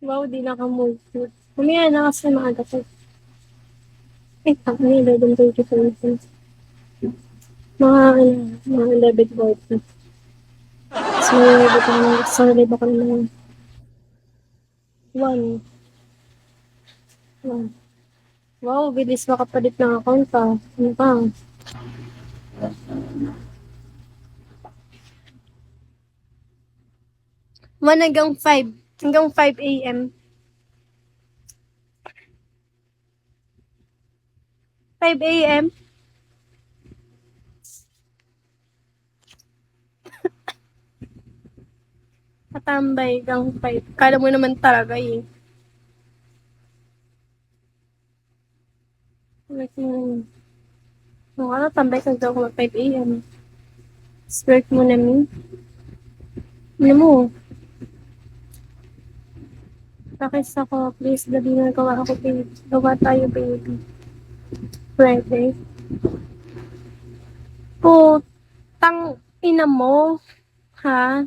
Wow, di nakamulti. Mamaya na kasi maaga pa. Eh, tak na 11:34. Mga 11:40. So, ibig ako ng, sorry ba ko ng 1. 1. Wow, bilis makapalit ng account pa. Ano pa? One hanggang 5. Hanggang 5 a.m. 5 a.m. Katambay hanggang 5. Kala mo naman talaga eh. Ano ka tambay ka daw mag 5 a.m. Work mo na min. Ano mo? Pakis ako, please. Dali na gawa ako, baby. Gawa tayo, baby. Pwede. Putang ina mo. Ha?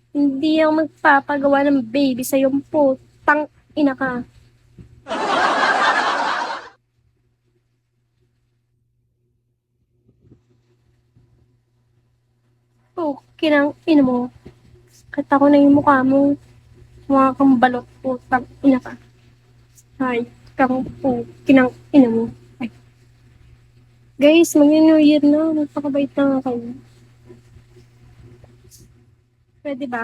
Hindi ako magpapagawa ng baby sa'yo. Putang ina ka. Kinang ina mo. Kahit ako na yung mukha mo. Mukha kang balot. Putang ina ka. Ay, kang kinang ina mo. Ay. Guys, mag-New Year na. Magpakabait na nga kayo. Pwede ba?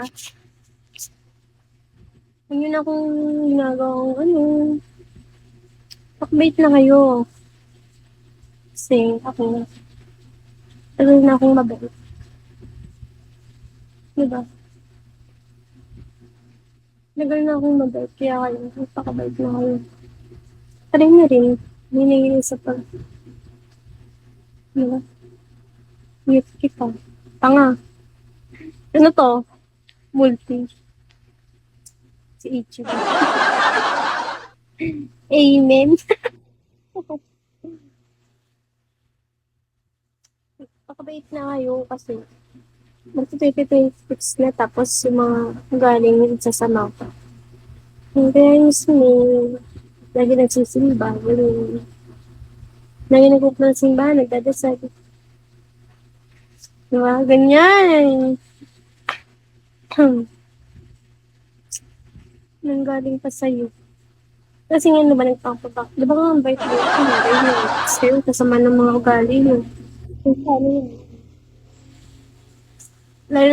Huwag nyo na akong ginagawang ano. Pakabait na kayo. Kasi ako, tagal na akong mabait. Diba? Tagal na akong mabait. Kaya kayo, magpakabait na kayo. Try na rin. Hindi na yun sa pag, diba? Mute kita. Tanga. Ano to? Multi. Si Ichigo. Amen. Pakabait na kayo kasi magti-2026 na tapos yung mga galing yun sa sama ko. And then, me, lagi nagsisimba. Lagi nagpupunta ng simbahan, nagdadasal. Diba? Ganyan. Nanggaling pa sa'yo. Kasi nga naman nagpapabak. Di ba nga ang bait-bait ko? Ganyan. Sa'yo, kasama ng mga ugali yun. Kung paano yun?